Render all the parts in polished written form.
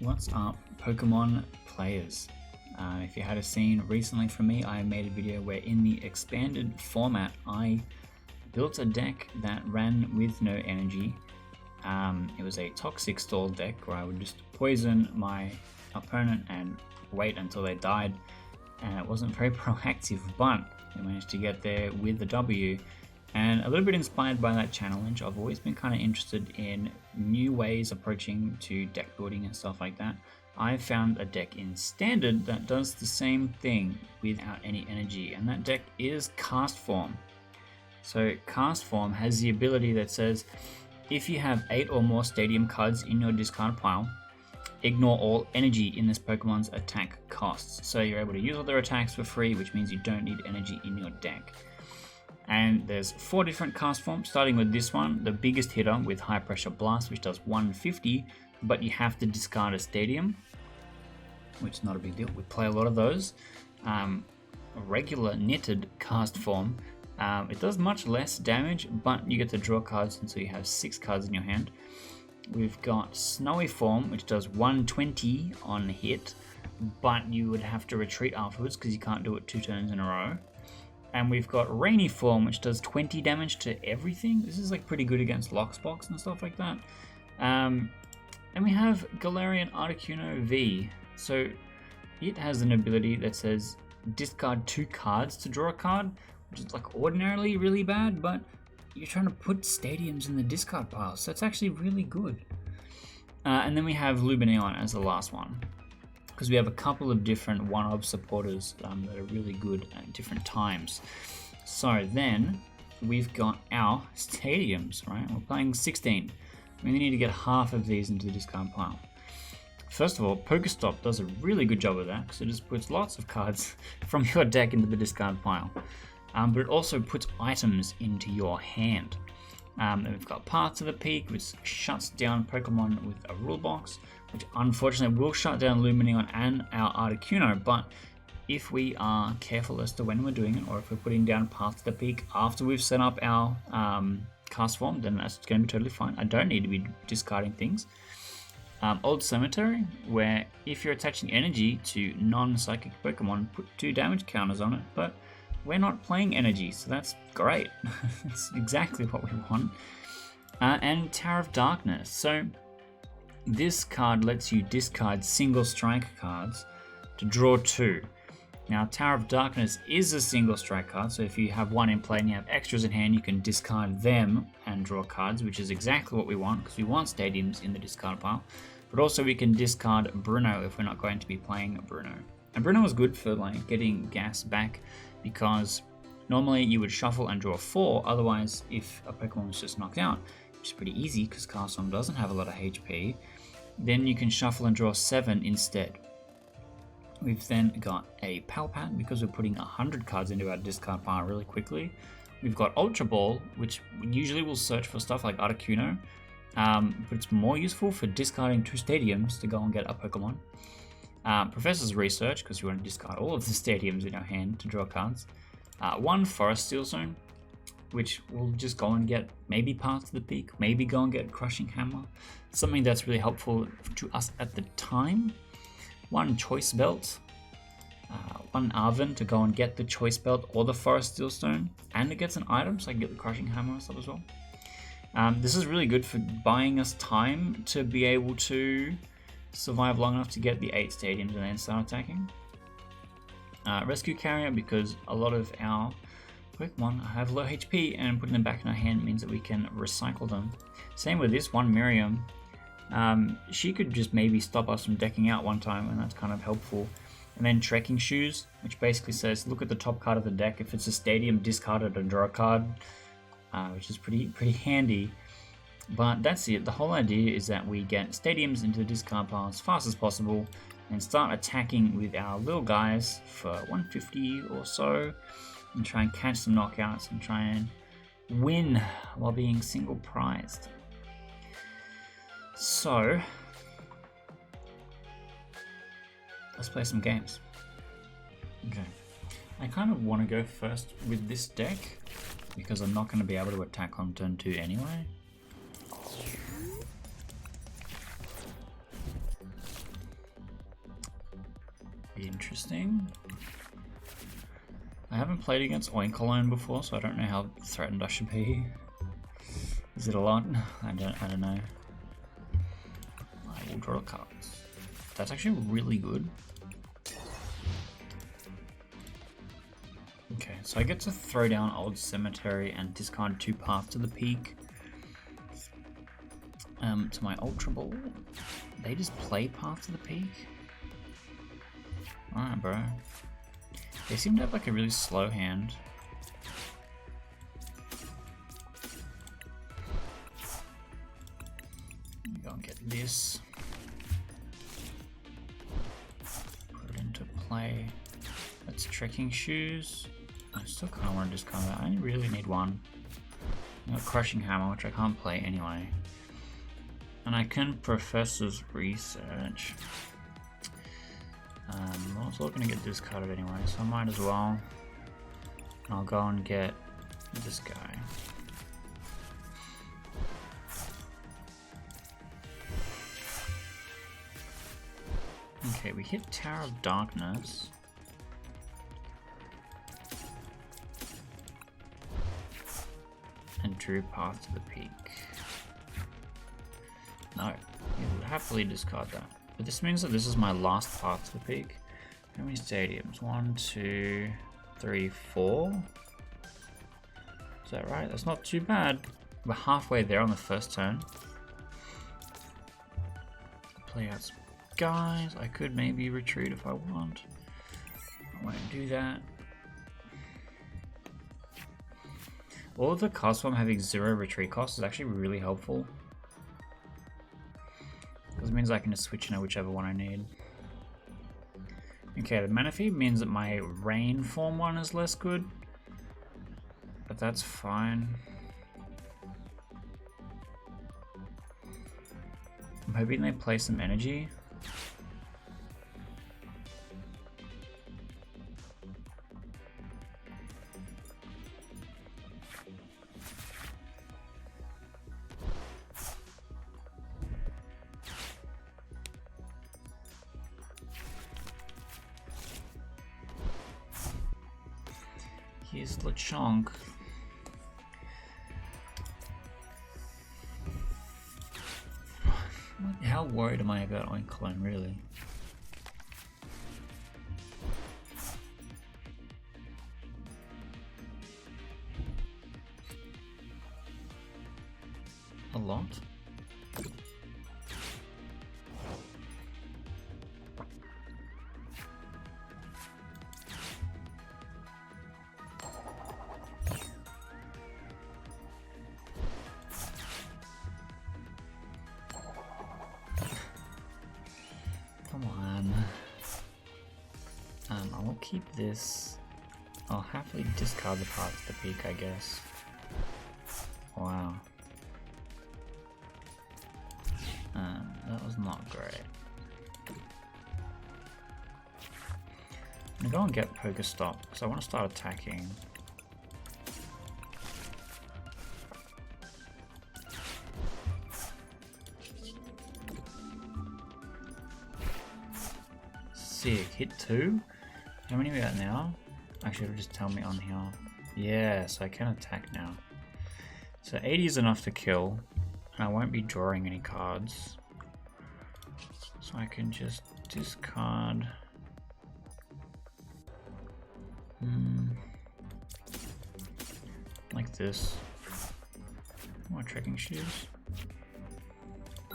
What's up, Pokemon players? If you had seen recently from me, I made a video where in the expanded format I built a deck that ran with no energy. It was a toxic stall deck where I would just poison my opponent and wait until they died, and it wasn't very proactive, but I managed to get there with the W. And a little bit inspired by that challenge, I've always been kind of interested in new ways approaching to deck building and stuff like that. I found a deck in Standard that does the same thing without any energy, and that deck is Castform. So Castform has the ability that says, if you have 8 or more stadium cards in your discard pile, ignore all energy in this Pokemon's attack costs. So you're able to use all their attacks for free, which means you don't need energy in your deck. And there's 4 different Castforms, starting with this one, the biggest hitter with High Pressure Blast, which does 150, but you have to discard a stadium, which is not a big deal. We play a lot of those. A regular knitted Castform, it does much less damage, but you get to draw cards until you have 6 cards in your hand. We've got Snowy Form, which does 120 on hit, but you would have to retreat afterwards because you can't do it 2 turns in a row. And we've got Rainy Form, which does 20 damage to everything. This is like pretty good against Locksbox and stuff like that. And we have Galarian Articuno V. So it has an ability that says discard 2 cards to draw a card, which is like ordinarily really bad, but you're trying to put stadiums in the discard pile, so it's actually really good. And then we have Lumineon as the last one, because we have a couple of different one-of supporters that are really good at different times. So then we've got our stadiums, right? We're playing 16. We need to get half of these into the discard pile. First of all, Pokestop does a really good job of that, because it just puts lots of cards from your deck into the discard pile. But it also puts items into your hand. And we've got Path to the Peak, which shuts down Pokemon with a rule box, which unfortunately will shut down Lumineon and our Articuno, but if we are careful as to when we're doing it, or if we're putting down Path to the Peak after we've set up our Castform, then that's going to be totally fine. I don't need to be discarding things. Old Cemetery, where if you're attaching energy to non-psychic Pokemon, put 2 damage counters on it, but we're not playing energy, so that's great. That's exactly what we want. And Tower of Darkness. So this card lets you discard single strike cards to draw 2. Now, Tower of Darkness is a single strike card, so if you have 1 in play and you have extras in hand, you can discard them and draw cards, which is exactly what we want, because we want stadiums in the discard pile. But also we can discard Bruno if we're not going to be playing Bruno. And Bruno is good for like getting gas back, because normally you would shuffle and draw 4, otherwise if a Pokemon was just knocked out, which is pretty easy because Castform doesn't have a lot of HP, then you can shuffle and draw 7 instead. We've then got a Palpat, because we're putting 100 cards into our discard pile really quickly. We've got Ultra Ball, which usually will search for stuff like Articuno, but it's more useful for discarding 2 stadiums to go and get a Pokemon. Professor's Research, because you want to discard all of the stadiums in your hand to draw cards. 1 Forest Steel Zone, which will just go and get maybe Path to the Peak, maybe go and get Crushing Hammer, something that's really helpful to us at the time. 1 Choice Belt, 1 Arven to go and get the Choice Belt or the Forest Steel Stone, and it gets an item, so I can get the Crushing Hammer and stuff as well. This is really good for buying us time to be able to survive long enough to get the 8 stadiums and then start attacking. Rescue Carrier, because a lot of our Pokemon have low HP, and putting them back in our hand means that we can recycle them. Same with this one, Miriam. She could just maybe stop us from decking out one time, and that's kind of helpful. And then Trekking Shoes, which basically says look at the top card of the deck. If it's a stadium, discard it and draw a card, which is pretty handy. But that's it. The whole idea is that we get stadiums into the discard pile as fast as possible and start attacking with our little guys for 150 or so, and try and catch some knockouts and try and win while being single prized. So let's play some games. Okay, I kind of want to go first with this deck because I'm not going to be able to attack on turn 2 anyway. be interesting. I haven't played against Oinkalone before, so I don't know how threatened I should be. Is it a lot? I don't know. I will draw cards. That's actually really good. Okay, so I get to throw down Old Cemetery and discard 2 Path to the Peak. To my Ultra Ball. They just play Path to the Peak? Alright, bro. They seem to have like a really slow hand. Go and get this. Put it into play. That's Trekking Shoes. I still kind of want to discard that. I only really need one. I got Crushing Hammer, which I can't play anyway. And I can Professor's Research. I'm also looking to get discarded anyway, so I might as well. And I'll go and get this guy. Okay, we hit Tower of Darkness. And drew Path to the Peak. No, you would happily discard that. But this means that this is my last Path to the Peak. How many stadiums? 1, 2, 3, 4. Is that right? That's not too bad. We're halfway there on the first turn. Play out some guys. I could maybe retreat if I want. I won't do that. All of the Castform having 0 retreat cost is actually really helpful. Because it means I can just switch into whichever one I need. Okay, the Manaphy means that my Rain form one is less good. But that's fine. I'm hoping they play some energy. Here's Lechonk. How worried am I about Oinkalone, really? A lot? Come on. I won't keep this. I'll happily discard the Path to the Peak, I guess. Wow. That was not great. I'm gonna go and get Pokestop because I want to start attacking. Sick. Hit 2? How many are we at now? Actually, it'll just tell me on here. Yeah, so I can attack now. So 80 is enough to kill, and I won't be drawing any cards. So I can just discard. Like this. More Trekking Shoes.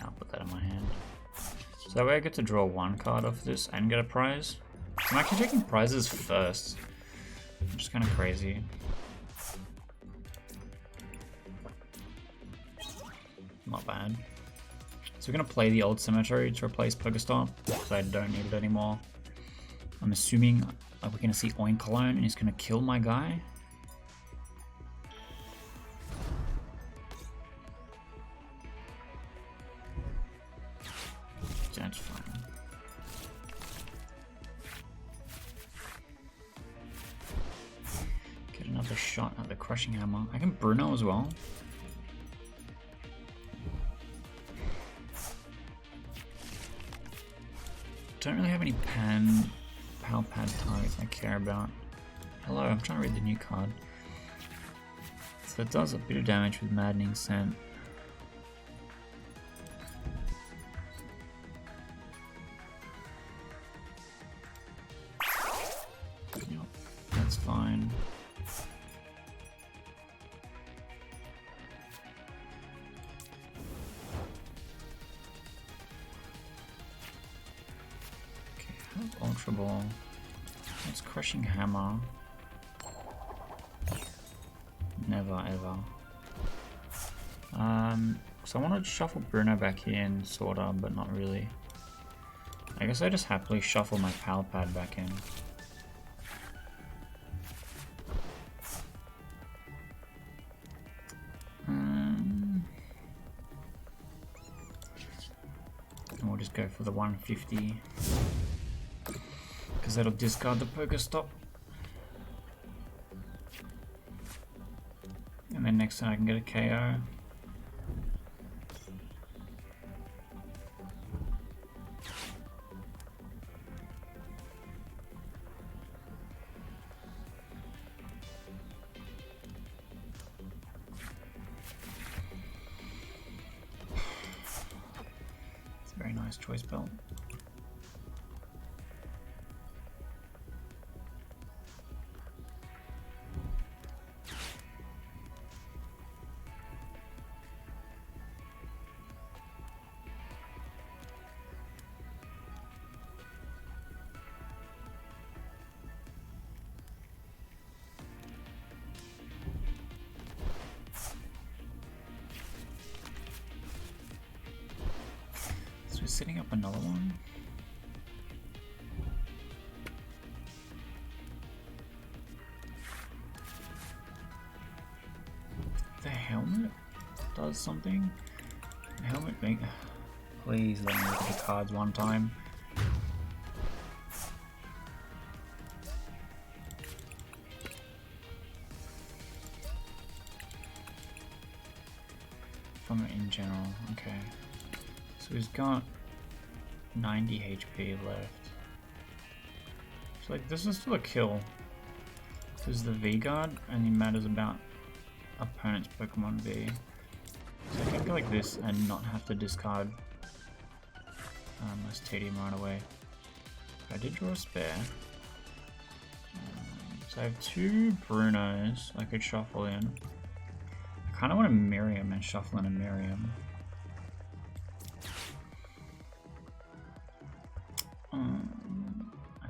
I'll put that in my hand. So that way I get to draw 1 card off this and get a prize. I'm actually taking prizes first. Which is kind of crazy. Not bad. So we're going to play the Old Cemetery to replace Pokestop, because I don't need it anymore. I'm assuming we're going to see Oinkalone and he's going to kill my guy. That's fine. Get another shot at the Crushing Hammer. I can Bruno as well. Don't really have any pen pal pad targets I care about. Hello, I'm trying to read the new card. So it does a bit of damage with Maddening Scent. Yep, that's fine. Okay, I have Ultra Ball. That's Crushing Hammer. Never ever. So I want to shuffle Bruno back in, sorta, but not really. I guess I just happily shuffle my pal pad back in. And we'll just go for the 150 because that'll discard the Pokestop. And then next time I can get a KO. It's a very nice choice belt. So we're setting up another one. The helmet does something. The helmet make. Please let me look at the cards one time. From it in general, okay. So he's got 90 HP left. So like this is still a kill. Because the V-Guard only matters about opponent's Pokemon V. So I can go like this and not have to discard my Tedium right away. I did draw a spare. So I have two Brunos I could shuffle in. I kind of want to Miriam and shuffle in a Miriam. I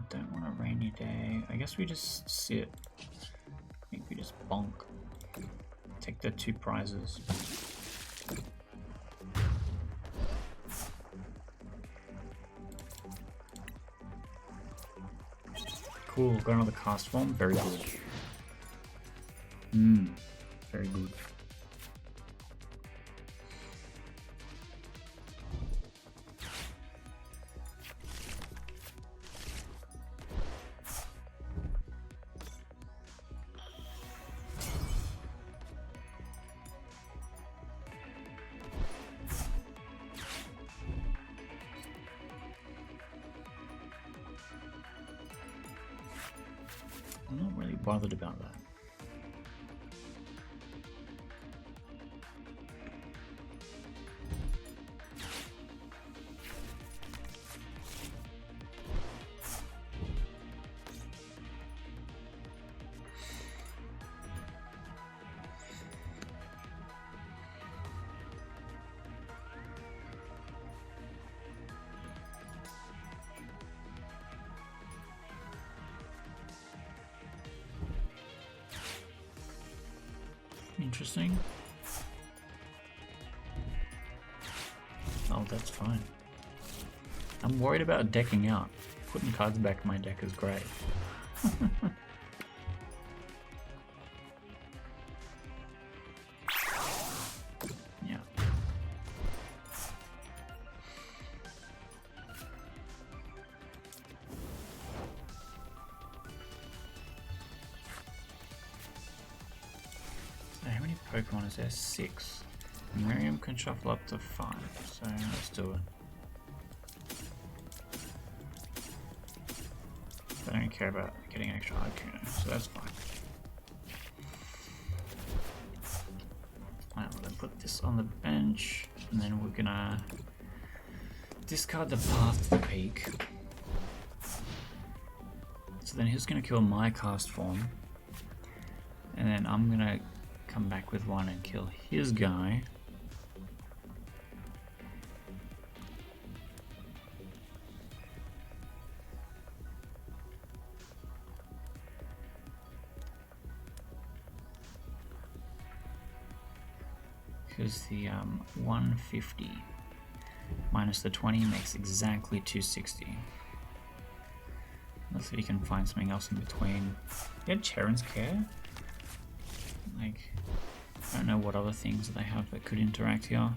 don't want a Rainy Day. I guess we just sit. I think we just bonk. Take the two prizes. Cool, got another Castform. Very good. Very good. I'm not really bothered about that. Interesting. Oh, that's fine. I'm worried about decking out. Putting cards back in my deck is great. Yeah. How many Pokemon is there? 6. Miriam can shuffle up to 5, so let's do it. I don't care about getting an extra Arcana, so that's fine. Alright, we'll then put this on the bench, and then we're gonna discard the Path to the Peak. So then he's gonna kill my Castform, and then I'm gonna come back with one and kill his guy. Because the 150 minus the 20 makes exactly 260. Let's see if we can find something else in between. You had Charon's Care? Like, I don't know what other things they have that could interact here.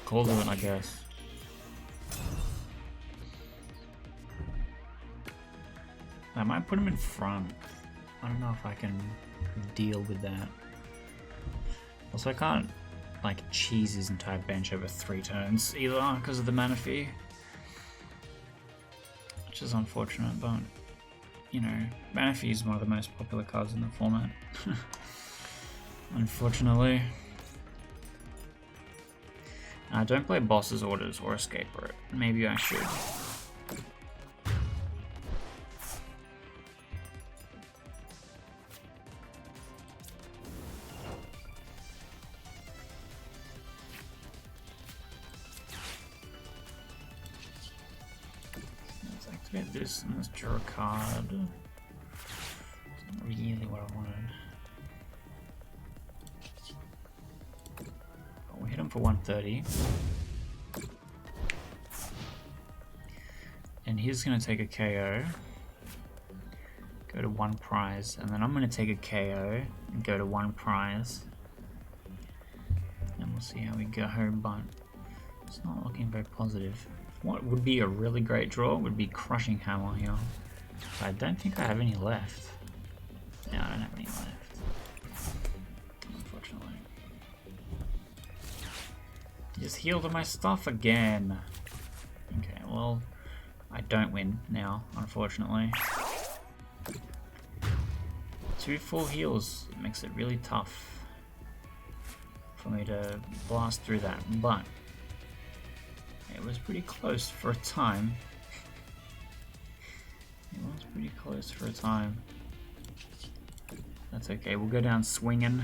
Calderwood, I guess. I might put him in front. I don't know if I can deal with that. Also, I can't like cheese his entire bench over 3 turns either because of the mana fee, which is unfortunate. But you know, mana fee is one of the most popular cards in the format. Unfortunately, I don't play Boss's Orders or Escape Route. Maybe I should. Activate this and let's draw a card. It's not really what I wanted. But we'll hit him for 130. And he's going to take a KO. Go to 1 prize. And then I'm going to take a KO and go to 1 prize. And we'll see how we go, but it's not looking very positive. What would be a really great draw would be Crushing Hammer here. But I don't think I have any left. No, I don't have any left. Unfortunately. Just healed my stuff again. Okay, well, I don't win now, unfortunately. 2 full heals makes it really tough for me to blast through that, but it was pretty close for a time. It was pretty close for a time. That's okay, we'll go down swinging.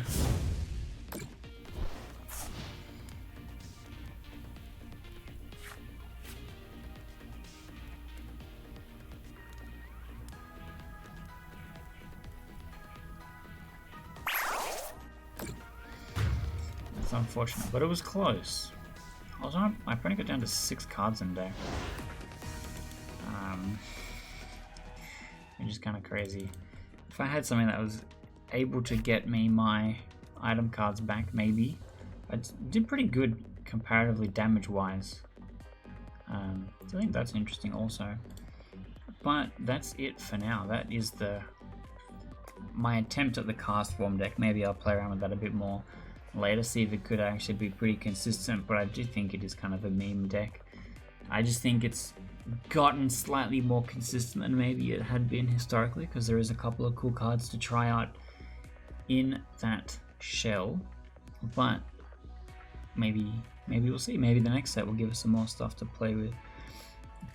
That's unfortunate, but it was close. My opponent got down to 6 cards in deck. Which is kind of crazy. If I had something that was able to get me my item cards back, maybe. I did pretty good comparatively damage-wise. So I think that's interesting also. But that's it for now. That is my attempt at the Castform deck. Maybe I'll play around with that a bit more later, see if it could actually be pretty consistent, but I do think it is kind of a meme deck. I just think it's gotten slightly more consistent than maybe it had been historically, because there is a couple of cool cards to try out in that shell, but maybe we'll see. Maybe the next set will give us some more stuff to play with.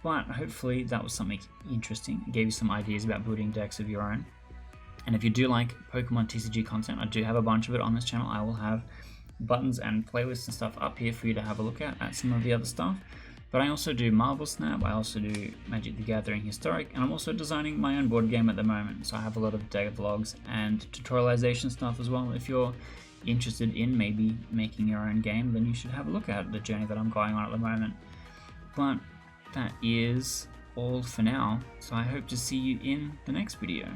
But hopefully that was something interesting. It gave you some ideas about building decks of your own. And if you do like Pokemon TCG content, I do have a bunch of it on this channel. I will have buttons and playlists and stuff up here for you to have a look at some of the other stuff. But I also do Marvel Snap, I also do Magic the Gathering Historic, and I'm also designing my own board game at the moment. So I have a lot of day vlogs and tutorialization stuff as well. If you're interested in maybe making your own game, then you should have a look at the journey that I'm going on at the moment. But that is all for now, so I hope to see you in the next video.